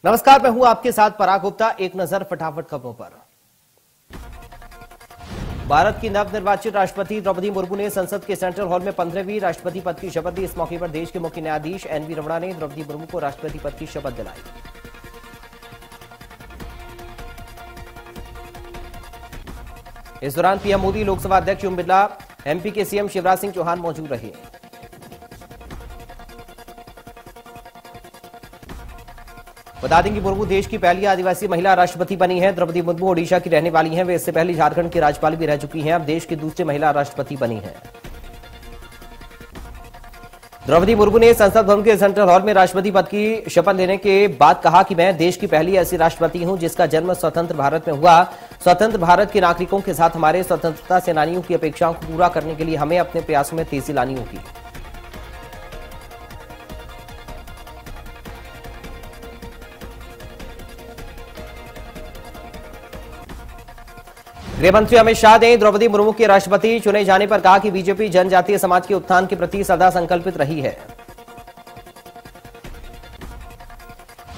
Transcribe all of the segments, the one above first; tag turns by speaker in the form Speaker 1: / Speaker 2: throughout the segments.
Speaker 1: नमस्कार, मैं हूं आपके साथ पराग गुप्ता। एक नजर फटाफट खबरों पर। भारत की नवनिर्वाचित राष्ट्रपति द्रौपदी मुर्मू ने संसद के सेंट्रल हॉल में 15वीं राष्ट्रपति पद की शपथ ली। इस मौके पर देश के मुख्य न्यायाधीश एनवी रमणा ने द्रौपदी मुर्मू को राष्ट्रपति पद की शपथ दिलाई। इस दौरान पीएम मोदी, लोकसभा अध्यक्ष ओम बिरला, एमपी के सीएम शिवराज सिंह चौहान मौजूद रहे। बता दें कि मुर्मू देश की पहली आदिवासी महिला राष्ट्रपति बनी है। द्रौपदी मुर्मू ओडिशा की रहने वाली हैं। वे इससे पहले झारखंड की राज्यपाल भी रह चुकी हैं। अब देश की दूसरी महिला राष्ट्रपति बनी हैं। द्रौपदी मुर्मू ने संसद भवन के सेंट्रल हॉल में राष्ट्रपति पद की शपथ लेने के बाद कहा कि मैं देश की पहली ऐसी राष्ट्रपति हूं जिसका जन्म स्वतंत्र भारत में हुआ। स्वतंत्र भारत के नागरिकों के साथ हमारे स्वतंत्रता सेनानियों की अपेक्षाओं को पूरा करने के लिए हमें अपने प्रयासों में तेजी लानी होगी। गृहमंत्री अमित शाह ने द्रौपदी मुर्मू के राष्ट्रपति चुने जाने पर कहा कि बीजेपी जनजातीय समाज के उत्थान के प्रति सदा संकल्पित रही है।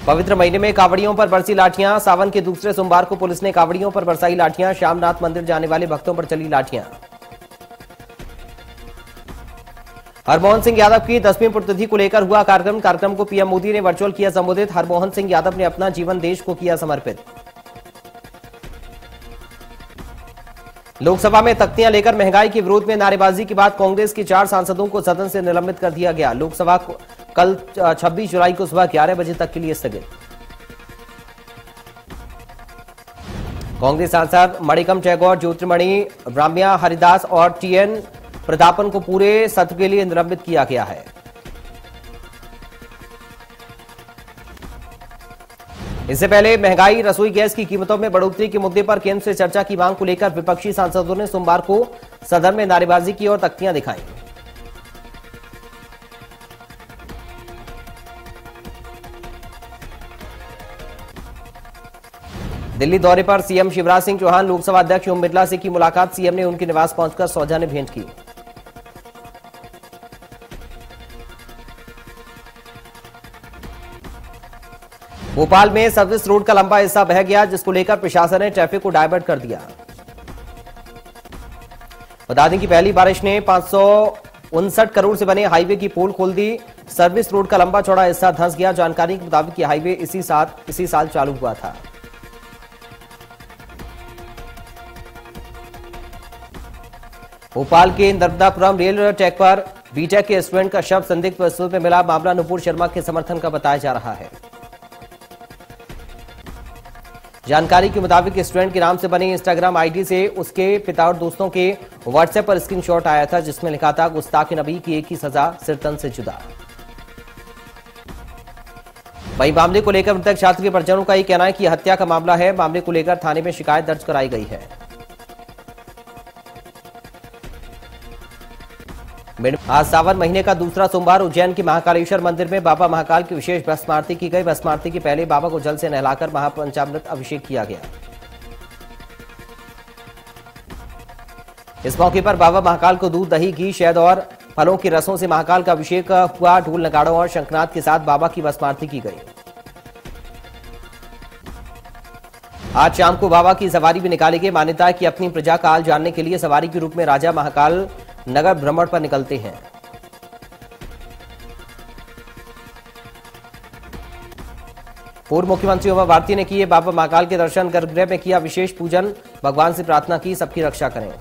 Speaker 1: पवित्र महीने में कांवड़ियों पर बरसी लाठियां। सावन के दूसरे सोमवार को पुलिस ने कांवड़ियों पर बरसाई लाठियां। श्यामनाथ मंदिर जाने वाले भक्तों पर चली लाठियां। हरमोहन सिंह यादव की 10वीं पुण्यतिथि को लेकर हुआ कार्यक्रम को पीएम मोदी ने वर्चुअल किया संबोधित। हरमोहन सिंह यादव ने अपना जीवन देश को किया समर्पित। लोकसभा में तख्तियां लेकर महंगाई के विरोध में नारेबाजी के बाद कांग्रेस के 4 सांसदों को सदन से निलंबित कर दिया गया। लोकसभा कल 26 जुलाई को सुबह 11 बजे तक के लिए स्थगित। कांग्रेस सांसद मणिकम टैगोर, ज्योतिर्मणि ब्राह्म्या हरिदास और टीएन प्रतापन को पूरे सत्र के लिए निलंबित किया गया है। इससे पहले महंगाई, रसोई गैस की कीमतों में बढ़ोतरी के मुद्दे पर केंद्र से चर्चा की मांग को लेकर विपक्षी सांसदों ने सोमवार को सदन में नारेबाजी की और तख्तियां दिखाई। दिल्ली दौरे पर सीएम शिवराज सिंह चौहान, लोकसभा अध्यक्ष ओम बिरला से की मुलाकात। सीएम ने उनके निवास पहुंचकर सौजन्य भेंट की। भोपाल में सर्विस रोड का लंबा हिस्सा बह गया, जिसको लेकर प्रशासन ने ट्रैफिक को डायवर्ट कर दिया। बता दें कि पहली बारिश ने 559 करोड़ से बने हाईवे की पोल खोल दी। सर्विस रोड का लंबा चौड़ा हिस्सा धंस गया। जानकारी के मुताबिक यह हाईवे इसी साल चालू हुआ था। भोपाल के नर्मदापुरम रेल ट्रैक पर बीटेक के स्टूडेंट का शव संदिग्ध परिस्थितियों में मिला। मामला नुपुर शर्मा के समर्थन का बताया जा रहा है। जानकारी के मुताबिक स्टूडेंट के नाम से बनी इंस्टाग्राम आईडी से उसके पिता और दोस्तों के व्हाट्सएप पर स्क्रीनशॉट आया था, जिसमें लिखा था गुस्ताख नबी की एक ही सजा, सिर तन से जुदा। वहीं मामले को लेकर मृतक छात्र के परिजनों का यह कहना है कि यह हत्या का मामला है। मामले को लेकर थाने में शिकायत दर्ज कराई गई है। आज सावन महीने का दूसरा सोमवार उज्जैन के महाकालेश्वर मंदिर में बाबा महाकाल की विशेष भस्म आरती की गई। भस्म आरती के पहले बाबा को जल से नहलाकर महापंचामृत अभिषेक किया गया। इस मौके पर बाबा महाकाल को दूध, दही, घी, शहद और फलों के रसों से महाकाल का अभिषेक हुआ। ढोल, नगाड़ों और शंखनाद के साथ बाबा की भस्म आरती की गई। आज शाम को बाबा की सवारी भी निकाली गई। मान्यता है कि अपनी प्रजा का हाल जानने के लिए सवारी के रूप में राजा महाकाल नगर भ्रमण पर निकलते हैं। पूर्व मुख्यमंत्री उमा भारती ने किए बाबा महाकाल के दर्शन। गर्भगृह में किया विशेष पूजन। भगवान से प्रार्थना की सबकी रक्षा करें।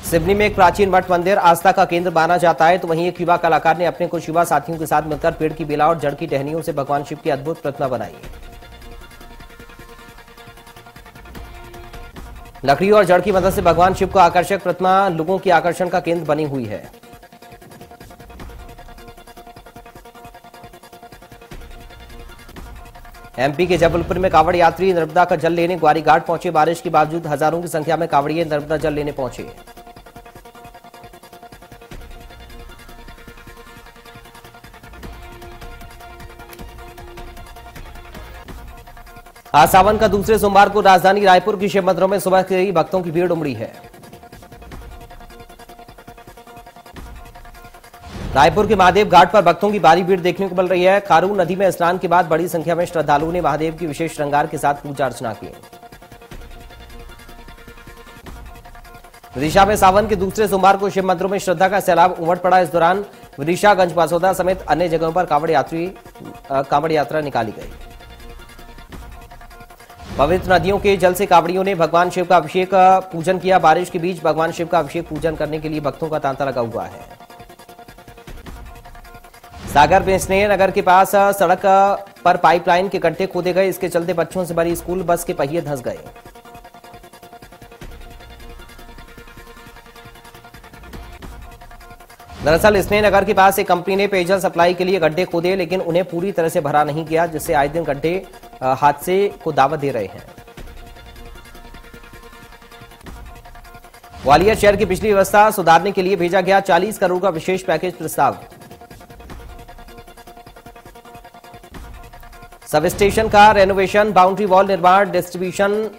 Speaker 1: सिवनी में एक प्राचीन मठ मंदिर आस्था का केंद्र माना जाता है, तो वहीं एक युवा कलाकार ने अपने कुछ युवा साथियों के साथ मिलकर पेड़ की बेला और जड़ की टहनियों से भगवान शिव की अद्भुत प्रतिमा बनाई। लकड़ी और जड़ की मदद से भगवान शिव को आकर्षक प्रतिमा लोगों के आकर्षण का केंद्र बनी हुई है। एमपी के जबलपुर में कांवड़ यात्री नर्मदा का जल लेने ग्वारी घाट पहुंचे। बारिश के बावजूद हजारों की संख्या में कांवड़िए नर्मदा जल लेने पहुंचे। आज सावन का दूसरे सोमवार को राजधानी रायपुर के शिव मंदिरों में सुबह से ही भक्तों की भीड़ उमड़ी है। रायपुर के महादेव घाट पर भक्तों की भारी भीड़ देखने को मिल रही है। खारून नदी में स्नान के बाद बड़ी संख्या में श्रद्धालुओं ने महादेव की विशेष श्रृंगार के साथ पूजा अर्चना की। विदिशा में सावन के दूसरे सोमवार को शिव मंदिरों में श्रद्धा का सैलाब उमड़ पड़ा। इस दौरान विदिशा, गंजबासौदा समेत अन्य जगहों पर कांवड़ यात्रा निकाली गई। पवित्र नदियों के जल से कांवड़ियों ने भगवान शिव का अभिषेक पूजन किया। बारिश के बीच भगवान शिव का अभिषेक पूजन करने के लिए भक्तों का तांता लगा हुआ है। सागर में स्नेह नगर के पास सड़क पर पाइपलाइन के गड्ढे खोदे गए। इसके चलते बच्चों से भरी स्कूल बस के पहिए धंस गए। दरअसल स्नेह नगर के पास एक कंपनी ने पेयजल सप्लाई के लिए गड्ढे खोदे, लेकिन उन्हें पूरी तरह से भरा नहीं गया, जिससे आए दिन गड्ढे हादसे को दावत दे रहे हैं। ग्वालियर शहर की बिजली व्यवस्था सुधारने के लिए भेजा गया 40 करोड़ का विशेष पैकेज प्रस्ताव। सब स्टेशन का रेनोवेशन, बाउंड्री वॉल निर्माण, डिस्ट्रीब्यूशन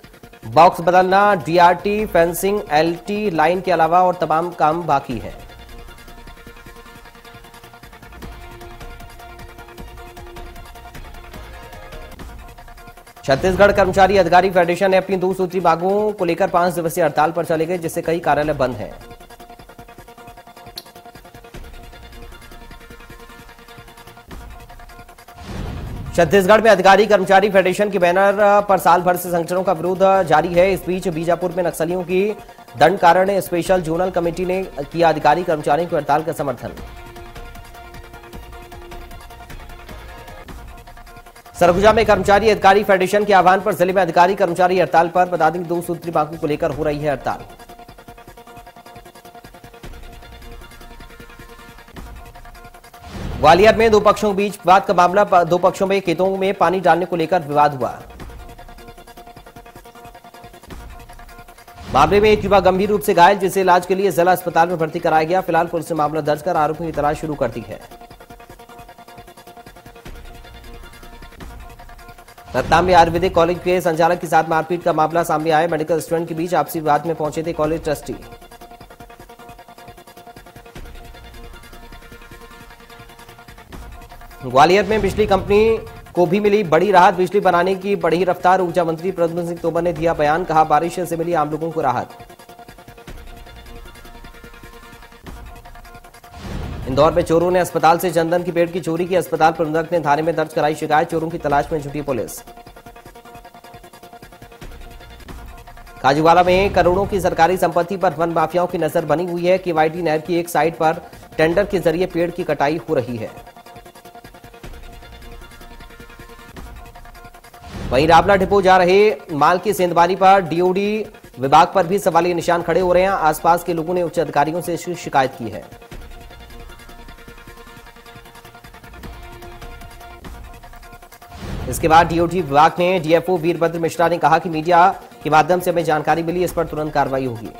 Speaker 1: बॉक्स बदलना, डीआरटी, फेंसिंग, एलटी लाइन के अलावा और तमाम काम बाकी है। छत्तीसगढ़ कर्मचारी अधिकारी फेडरेशन ने अपनी 2 सूत्री मांगों को लेकर 5 दिवसीय हड़ताल पर चले गए, जिससे कई कार्यालय बंद हैं। छत्तीसगढ़ में अधिकारी कर्मचारी फेडरेशन के बैनर पर साल भर से संगठनों का विरोध जारी है। इस बीच बीजापुर में नक्सलियों की दंड कारण स्पेशल जोनल कमेटी ने किया अधिकारी कर्मचारियों की हड़ताल का समर्थन। सरगुजा में कर्मचारी अधिकारी फेडरेशन के आह्वान पर जिले में अधिकारी कर्मचारी हड़ताल पर। बता दें 2 सूत्री मांगों को लेकर हो रही है हड़ताल। ग्वालियर में 2 पक्षों के बीच विवाद का मामला। 2 पक्षों में खेतों में पानी डालने को लेकर विवाद हुआ। मामले में एक युवक गंभीर रूप से घायल, जिसे इलाज के लिए जिला अस्पताल में भर्ती कराया गया। फिलहाल पुलिस ने मामला दर्ज कर आरोपियों की तलाश शुरू कर दी है। रतलाम में आयुर्वेदिक कॉलेज के संचालक के साथ मारपीट का मामला सामने आया। मेडिकल स्टूडेंट के बीच आपसी विवाद में पहुंचे थे कॉलेज ट्रस्टी। ग्वालियर में बिजली कंपनी को भी मिली बड़ी राहत। बिजली बनाने की बढ़ी रफ्तार। ऊर्जा मंत्री प्रद्युम्न सिंह तोमर ने दिया बयान। कहा बारिश से मिली आम लोगों को राहत। इंदौर में चोरों ने अस्पताल से चंदन के पेड़ की चोरी की। अस्पताल प्रबंधक ने थाने में दर्ज कराई शिकायत। चोरों की तलाश में जुटी पुलिस। काजूवाला में करोड़ों की सरकारी संपत्ति पर वन माफियाओं की नजर बनी हुई है। केवाईटी नहर की एक साइट पर टेंडर के जरिए पेड़ की कटाई हो रही है। वहीं रावला डिपो जा रहे माल की सेंधमारी पर डीओडी विभाग पर भी सवालिया निशान खड़े हो रहे हैं। आसपास के लोगों ने उच्च अधिकारियों से इसकी शिकायत की है। इसके बाद डीओडी विभाग ने डीएफओ वीरभद्र मिश्रा ने कहा कि मीडिया के माध्यम से हमें जानकारी मिली, इस पर तुरंत कार्रवाई होगी।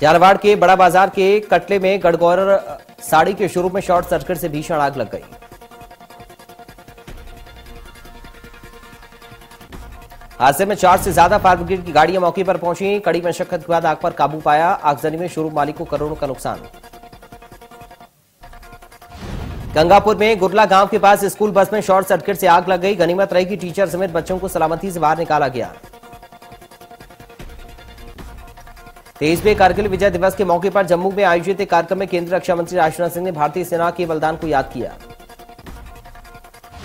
Speaker 1: झालावाड़ के बड़ा बाजार के कटले में गढ़गौर साड़ी के शोरूम में शॉर्ट सर्किट से भीषण आग लग गई। हादसे में 4 से ज्यादा फायर ब्रिगेड की गाड़ियां मौके पर पहुंची। कड़ी मशक्कत के बाद आग पर काबू पाया। आगजनी में शोरूम मालिक को करोड़ों का नुकसान। गंगापुर में गुरला गांव के पास स्कूल बस में शॉर्ट सर्किट से आग लग गई। गनीमत रही कि टीचर समेत बच्चों को सलामती से बाहर निकाला गया। 23वें कारगिल विजय दिवस के मौके पर जम्मू में आयोजित एक कार्यक्रम में केंद्रीय रक्षा मंत्री राजनाथ सिंह ने भारतीय सेना के बलिदान को याद किया।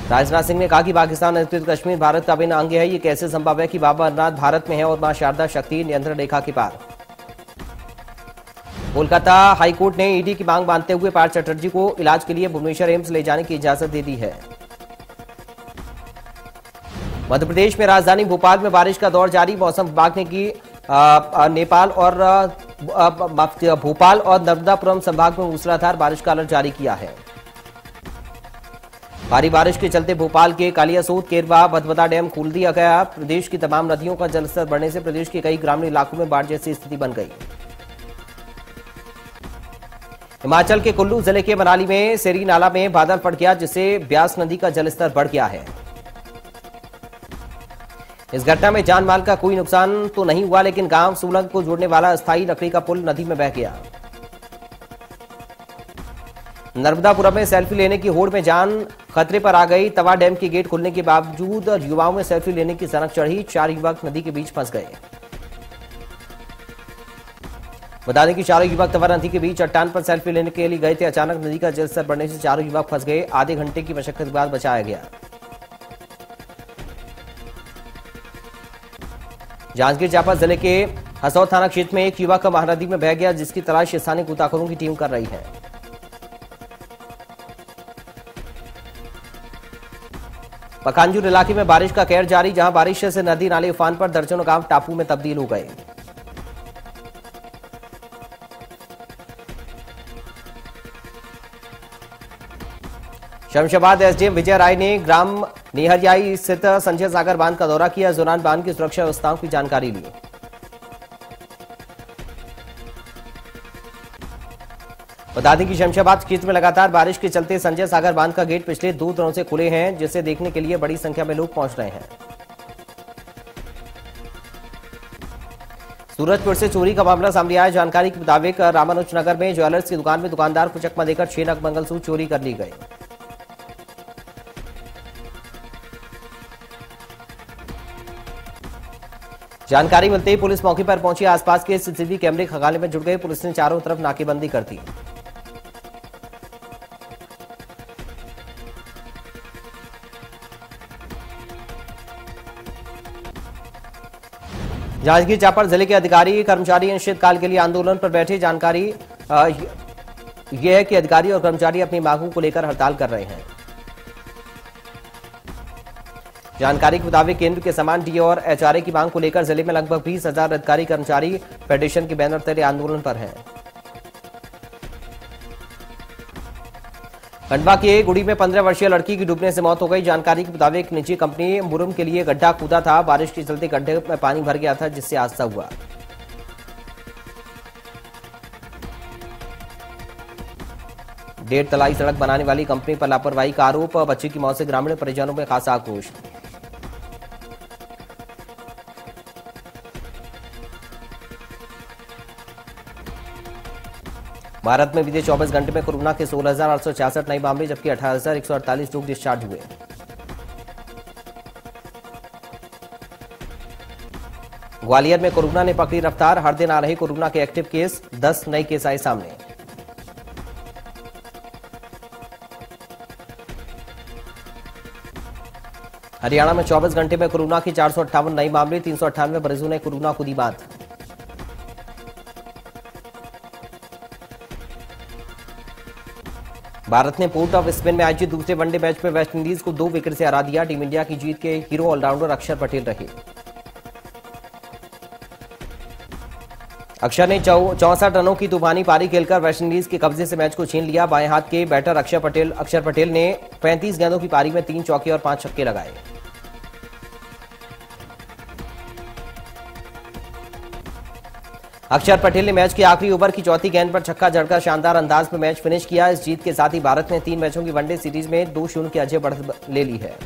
Speaker 1: राजनाथ सिंह ने कहा कि पाकिस्तान अधिकृत कश्मीर भारत का अभिन्न अंग है। ये कैसे संभव है कि बाबा अमरनाथ भारत में है और मां शारदा शक्ति नियंत्रण रेखा के पार। कोलकाता हाईकोर्ट ने ईडी की मांग मानते हुए पार्थ चटर्जी को इलाज के लिए भुवनेश्वर एम्स ले जाने की इजाजत दे दी है। मध्य प्रदेश में राजधानी भोपाल में बारिश का दौर जारी। मौसम विभाग ने की भोपाल और नर्मदापुरम संभाग में मूसलाधार बारिश का अलर्ट जारी किया है। भारी बारिश के चलते भोपाल के कालियासोत, केरवा, भदभदा डैम खोल दिया गया। प्रदेश की तमाम नदियों का जलस्तर बढ़ने से प्रदेश के कई ग्रामीण इलाकों में बाढ़ जैसी स्थिति बन गई। हिमाचल के कुल्लू जिले के मनाली में सेरी नाला में बादल फट गया, जिससे ब्यास नदी का जलस्तर बढ़ गया है। इस घटना में जान माल का कोई नुकसान तो नहीं हुआ, लेकिन गांव सूलंग को जोड़ने वाला अस्थायी लकड़ी का पुल नदी में बह गया। नर्मदापुरम में सेल्फी लेने की होड़ में जान खतरे पर आ गई। तवा डैम के गेट खुलने के बावजूद युवाओं में सेल्फी लेने की सनक चढ़ी। 4 युवक नदी के बीच फंस गए। बता दें कि चारों युवक तवा नदी के बीच चट्टान पर सेल्फी लेने के लिए गए थे। अचानक नदी का जलस्तर बढ़ने से चारों युवक फंस गए। आधे घंटे की मशक्कत के बाद बचाया गया। जांजगीर चांपा जिले के हसौद थाना क्षेत्र में एक युवक महानदी में बह गया, जिसकी तलाश स्थानीय गोताखोरों की टीम कर रही है। पखांजूर इलाके में बारिश का कहर जारी, जहां बारिश से नदी नाले उफान पर दर्जनों गांव टापू में तब्दील हो गए। शमशाबाद एसडीएम विजय राय ने ग्राम नेहरियाई स्थित संजय सागर बांध का दौरा किया। जोनान बांध की सुरक्षा व्यवस्थाओं की जानकारी ली। बता दें कि शमशाबाद क्षेत्र में लगातार बारिश के चलते संजय सागर बांध का गेट पिछले 2 दिनों से खुले हैं, जिसे देखने के लिए बड़ी संख्या में लोग पहुंच रहे हैं। सूरजपुर से चोरी का मामला सामने आया। जानकारी के मुताबिक रामानुज नगर में ज्वेलर्स की दुकान में दुकानदार को चकमा देकर 6 नग मंगलसूत्र चोरी कर ली गए। जानकारी मिलते ही पुलिस मौके पर पहुंची। आसपास के सीसीटीवी कैमरे खंगालने में जुट गए। पुलिस ने चारों तरफ नाकेबंदी कर दी। जांजगीर चांपा जिले के अधिकारी कर्मचारी अनिश्चितकाल के लिए आंदोलन पर बैठे। जानकारी यह है कि अधिकारी और कर्मचारी अपनी मांगों को लेकर हड़ताल कर रहे हैं। जानकारी के मुताबिक केंद्र के समान डीए और एचआरए की मांग को लेकर जिले में लगभग 20,000 अधिकारी कर्मचारी फेडरेशन के बैनर तले आंदोलन पर हैं। खंडवा के गुड़ी में 15 वर्षीय लड़की की डूबने से मौत हो गई। जानकारी के मुताबिक निजी कंपनी मुरुम के लिए गड्ढा कूदा था। बारिश के चलते गड्ढे में पानी भर गया था, जिससे हादसा हुआ। डेढ़ तलाई सड़क बनाने वाली कंपनी पर लापरवाही का आरोप। बच्ची की मौत से ग्रामीण परिजनों में खासा आक्रोश। भारत में बीते 24 घंटे में कोरोना के 16,866 नए मामले, जबकि 18,148 लोग डिस्चार्ज हुए। ग्वालियर में कोरोना ने पकड़ी रफ्तार। हर दिन आ रहे कोरोना के एक्टिव केस, 10 नए केस आए सामने। हरियाणा में 24 घंटे में कोरोना के 458 नए मामले, 398 मरीजों ने कोरोना को दी मात। भारत ने पोर्ट ऑफ स्पेन में आयोजित दूसरे वनडे मैच में वेस्टइंडीज को 2 विकेट से हरा दिया। टीम इंडिया की जीत के हीरो ऑलराउंडर अक्षर पटेल रहे। अक्षर ने 64 रनों की तूफानी पारी खेलकर वेस्टइंडीज के कब्जे से मैच को छीन लिया। बाएं हाथ के बैटर अक्षर पटेल ने 35 गेंदों की पारी में 3 चौके और 5 छक्के लगाए। अक्षर पटेल ने मैच के आखिरी ओवर की चौथी गेंद पर छक्का जड़कर शानदार अंदाज में मैच फिनिश किया। इस जीत के साथ ही भारत ने 3 मैचों की वनडे सीरीज में 2-0 की अजय बढ़त ले ली है।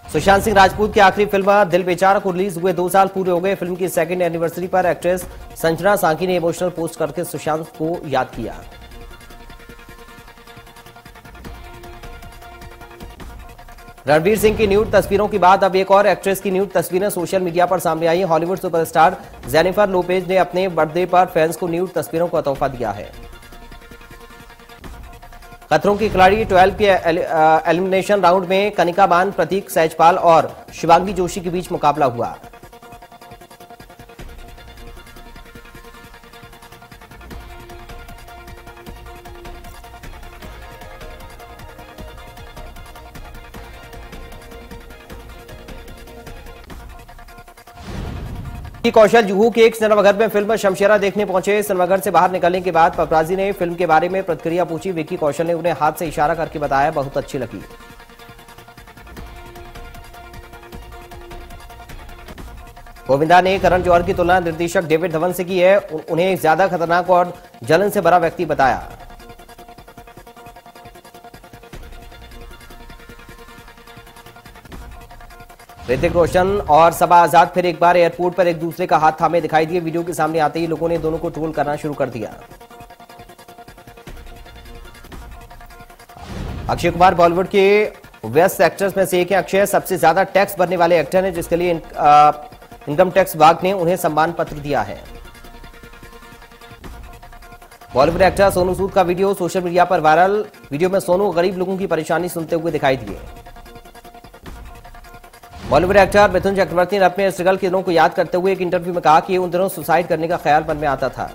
Speaker 1: सुशांत सिंह राजपूत की आखिरी फिल्म दिल बेचारा को रिलीज हुए 2 साल पूरे हो गए। फिल्म की 2nd एनिवर्सरी पर एक्ट्रेस संजना सांकी ने इमोशनल पोस्ट करके सुशांत को याद किया। रणवीर सिंह की न्यूड तस्वीरों के बाद अब एक और एक्ट्रेस की न्यूड तस्वीरें सोशल मीडिया पर सामने आई। हॉलीवुड सुपरस्टार जेनिफर लोपेज ने अपने बर्थडे पर फैंस को न्यूड तस्वीरों का तोहफा दिया है। खतरों की खिलाड़ी 12 के एलिमिनेशन राउंड में कनिका मान, प्रतीक सहजपाल और शिवांगी जोशी के बीच मुकाबला हुआ। कौशल जुहू के एक सिनेमाघर में फिल्म शमशेरा देखने पहुंचे। सिनेमाघर से बाहर निकलने के बाद पपराजी ने फिल्म के बारे में प्रतिक्रिया पूछी। विक्की कौशल ने उन्हें हाथ से इशारा करके बताया बहुत अच्छी लगी। गोविंदा ने करण जौहर की तुलना निर्देशक डेविड धवन से की है। उन्हें एक ज्यादा खतरनाक और जलन से भरा व्यक्ति बताया। ऋतिक रोशन और सबा आजाद फिर एक बार एयरपोर्ट पर एक दूसरे का हाथ थामे दिखाई दिए। वीडियो के सामने आते ही लोगों ने दोनों को ट्रोल करना शुरू कर दिया। अक्षय कुमार बॉलीवुड के वेस्ट एक्टर्स में से एक है। अक्षय सबसे ज्यादा टैक्स भरने वाले एक्टर हैं, जिसके लिए इनकम टैक्स विभाग ने उन्हें सम्मान पत्र दिया है। बॉलीवुड एक्टर सोनू सूद का वीडियो सोशल मीडिया पर वायरल। वीडियो में सोनू गरीब लोगों की परेशानी सुनते हुए दिखाई दिए। बॉलीवुड एक्टर मिथुन चक्रवर्ती ने अपने स्ट्रगल के दिनों को याद करते हुए एक इंटरव्यू में कहा कि उन दिनों सुसाइड करने का ख्याल मन में आता था।